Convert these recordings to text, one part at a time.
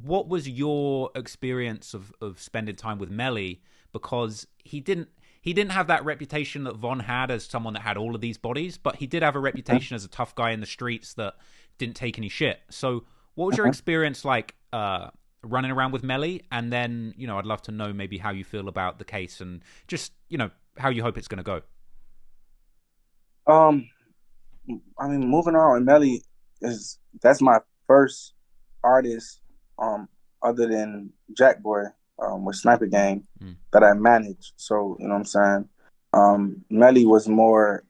what was your experience of spending time with Melly? Because he didn't have that reputation that Von had as someone that had all of these bodies, but he did have a reputation as a tough guy in the streets that didn't take any shit. So what was your experience like running around with Melly? And then, I'd love to know maybe how you feel about the case and just, how you hope it's going to go. Um, I mean, moving on, Melly that's my first artist, other than Jack Boy, with Sniper Gang Mm. that I managed. So, you know what I'm saying? Melly was more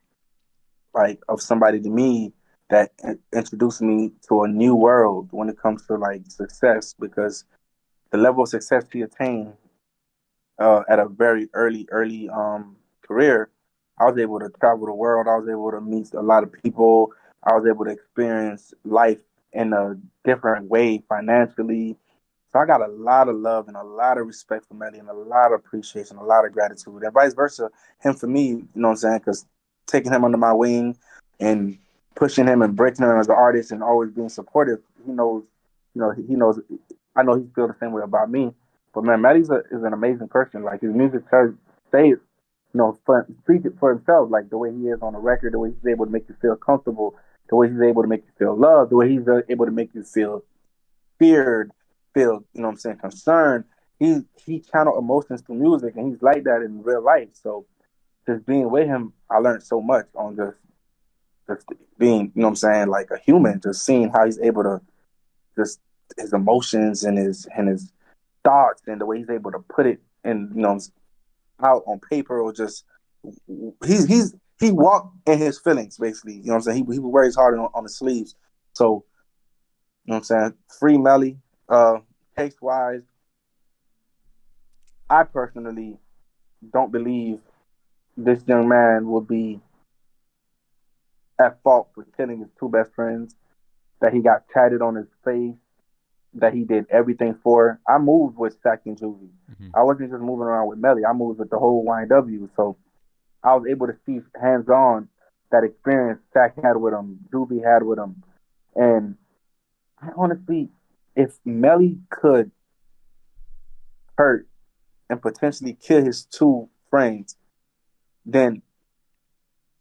like of somebody to me that introduced me to a new world when it comes to like success because the level of success he attained at a very early career, I was able to travel the world. I was able to meet a lot of people. I was able to experience life in a different way financially. So I got a lot of love and a lot of respect for Melly and a lot of appreciation, a lot of gratitude, and vice versa. Him for me, you know what I'm saying? Because taking him under my wing and pushing him and breaking him as an artist and always being supportive, he knows, he knows. I know he feels the same way about me. But man, is an amazing person. Like his music stays, speak it for himself. Like the way he is on the record, the way he's able to make you feel comfortable, the way he's able to make you feel loved, the way he's able to make you feel feared, feel, what I'm saying, concerned. He channel emotions through music, and he's like that in real life. So just being with him, I learned so much on just being, what I'm saying, like a human. Just seeing how he's able to just his emotions and his thoughts and the way he's able to put it in, out on paper or just he walked in his feelings basically. You know what I'm saying? He wears his heart on his sleeves. So you know what I'm saying? Free Melly. Case wise, I personally don't believe this young man will be at fault for killing his two best friends, that he got tatted on his face, that he did everything for. I moved with Sack and Juvie. Hmm. I wasn't just moving around with Melly. I moved with the whole YNW. So I was able to see hands on that experience Sack had with him, Juvie had with him. And I honestly, if Melly could hurt and potentially kill his two friends, then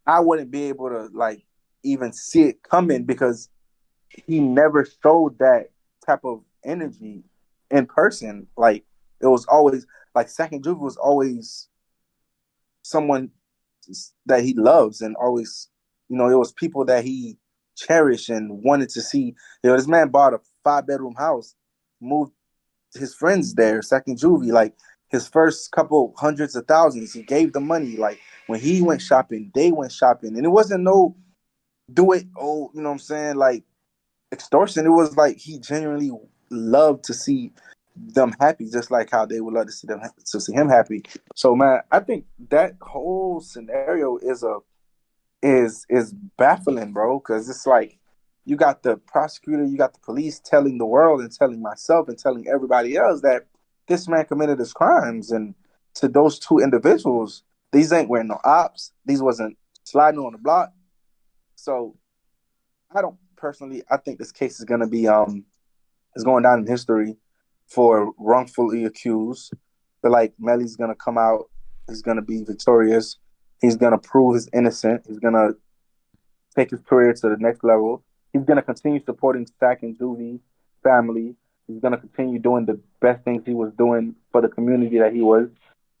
I wouldn't be able to like even see it coming because he never showed that type of energy in person. Like it was always like Second Juvie was always someone that he loves and always, it was people that he cherished and wanted to see. This man bought a 5-bedroom house, moved his friends there, Second Juvie, like his first couple hundreds of thousands. He gave the money. Like when he went shopping, they went shopping. And it wasn't no do it, you know what I'm saying, like extortion. It was like he genuinely loved to see them happy, just like how they would love to see him happy. So man, I think that whole scenario is baffling, bro, because it's like you got the prosecutor, you got the police telling the world and telling myself and telling everybody else that this man committed his crimes, and to those two individuals, these ain't wearing no ops. These wasn't sliding on the block. So I don't personally. I think this case is gonna be is going down in history for wrongfully accused. But like Melly's gonna come out, he's gonna be victorious. He's gonna prove his innocent. He's gonna take his career to the next level. He's gonna continue supporting Stack and Juvie family. He's gonna continue doing the best things he was doing for the community that he was,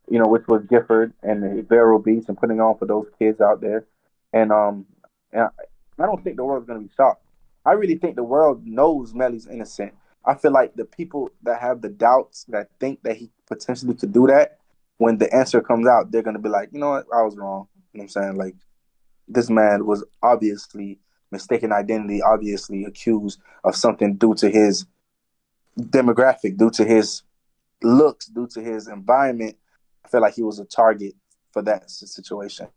which was Gifford and Vero Beach and putting on for those kids out there. And I don't think the world's gonna be shocked. I really think the world knows Melly's innocent. I feel like the people that have the doubts that think that he potentially could do that, when the answer comes out, they're gonna be like, you know what, I was wrong. You know what I'm saying? Like this man was obviously mistaken identity, obviously accused of something due to his demographic, due to his looks, due to his environment. I feel like he was a target for that situation.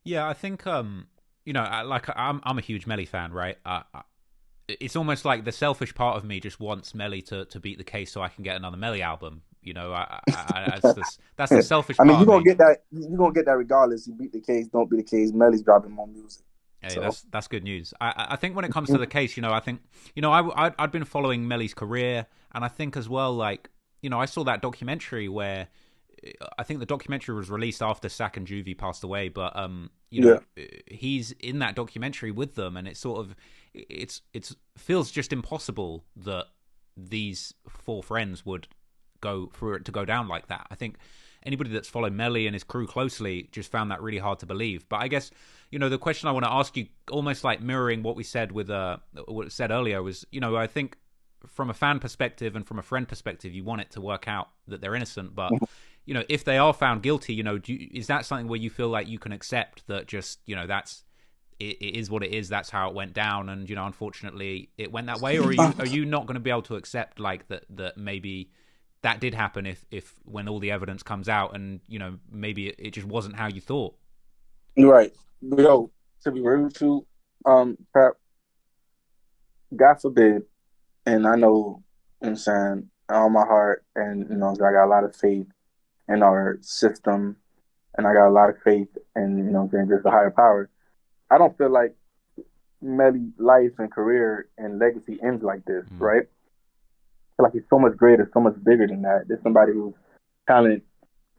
Yeah, I think like I'm a huge Melly fan, right? It's almost like the selfish part of me just wants Melly to beat the case so I can get another Melly album. That's the selfish I mean, part of me. you're gonna get that regardless. You beat the case, don't beat the case. Melly's dropping more music. Hey, So that's good news. I think when it comes to the case, I think I'd been following Melly's career, and I think as well, like I saw that documentary where I think the documentary was released after Sack and Juvie passed away, but yeah, he's in that documentary with them, and it's feels just impossible that these four friends would go for it to go down like that. I think anybody that's followed Melly and his crew closely just found that really hard to believe. But I guess the question I want to ask you, almost like mirroring what we said with what said earlier, was I think from a fan perspective and from a friend perspective, you want it to work out that they're innocent, but if they are found guilty, is that something where you feel like you can accept that just that's it is what it is, that's how it went down, and unfortunately it went that way, or are you not going to be able to accept like that maybe that did happen if when all the evidence comes out and maybe it just wasn't how you thought? right. Yo, to be real with you, Pep, God forbid, and I know, I'm saying, all my heart, and I got a lot of faith in our system, and I got a lot of faith in, just a higher power. I don't feel like Melly's life and career and legacy ends like this, right? I feel like he's so much greater, so much bigger than that. There's somebody whose talent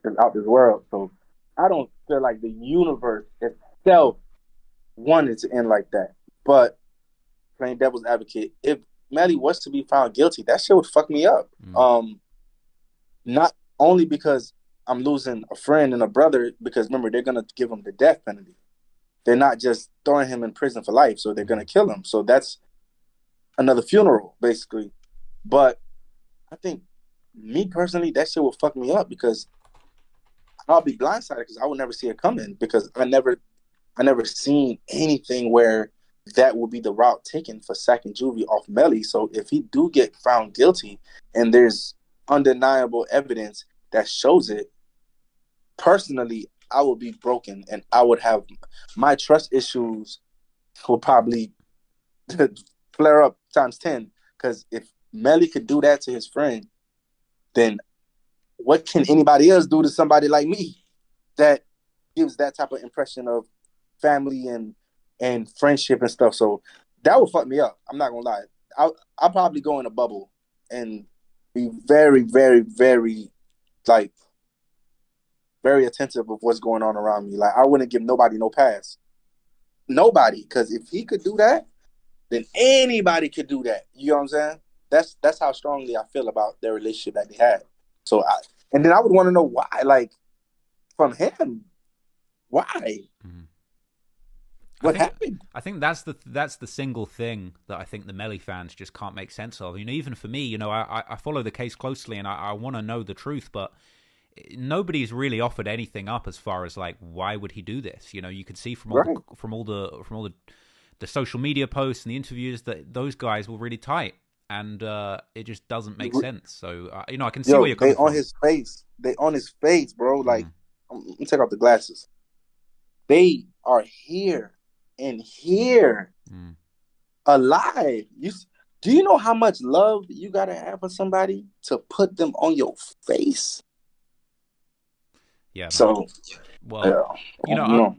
is out this world. So I don't feel like the universe itself wanted to end like that. But playing devil's advocate, if Melly was to be found guilty, that shit would fuck me up. Not only because I'm losing a friend and a brother, because remember, they're gonna give him the death penalty. They're not just throwing him in prison for life, so they're gonna kill him. So that's another funeral, basically. But I think, me personally, that shit will fuck me up because I'll be blindsided because I will never see it coming because I never seen anything where that will be the route taken for Sack and Juvie off Melly. So if he do get found guilty and there's undeniable evidence that shows it, personally, I will be broken and I would have my trust issues will probably flare up times 10. Because if Melly could do that to his friend, then what can anybody else do to somebody like me that gives that type of impression of family and friendship and stuff? So that would fuck me up. I'm not gonna lie. I'll probably go in a bubble and be very, very, very like very attentive of what's going on around me. Like I wouldn't give nobody no pass. Nobody, because if he could do that, then anybody could do that. You know what I'm saying? That's how strongly I feel about their relationship that they had. So and then I would want to know why, like from him, why? What happened? I think that's the single thing that I think the Melly fans just can't make sense of. Even for me, I follow the case closely and I want to know the truth, but nobody's really offered anything up as far as like why would he do this? You could see from all the social media posts and the interviews that those guys were really tight, and it just doesn't make sense. So I can see where you're coming from. They on his face, bro. Like I'm gonna take off the glasses. They are here and here alive. Do you know how much love you gotta have for somebody to put them on your face? Yeah. So, well,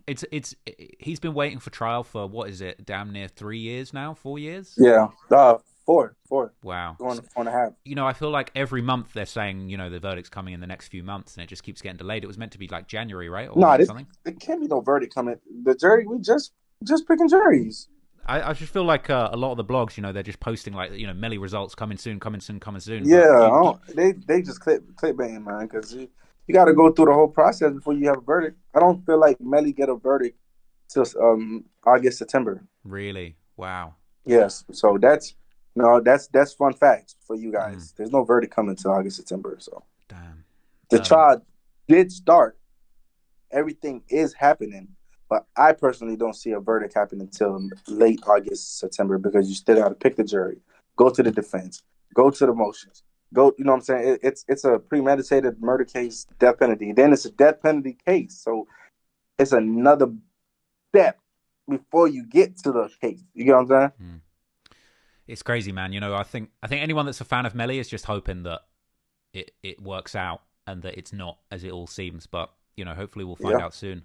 it's he's been waiting for trial for what is it? Damn near 3 years now, 4 years. Yeah, four. Wow, going 4.5. I feel like every month they're saying the verdict's coming in the next few months, and it just keeps getting delayed. It was meant to be like January, right? Or something. It can't be no verdict coming. The jury, we just picking juries. I just feel like a lot of the blogs, they're just posting like, Melly results coming soon. Yeah, they just clickbaiting, man, because you got to go through the whole process before you have a verdict. I don't feel like Melly get a verdict till August, September. Really? Wow. Yes. So that's fun facts for you guys. There's no verdict coming till August, September. So damn. The trial did start. Everything is happening. But I personally don't see a verdict happening until late August, September, because you still got to pick the jury, go to the defense, go to the motions, go. You know what I'm saying? It's a premeditated murder case, death penalty. Then it's a death penalty case, so it's another step before you get to the case. You know what I'm saying? It's crazy, man. I think anyone that's a fan of Melly is just hoping that it works out and that it's not as it all seems. But hopefully we'll find out soon.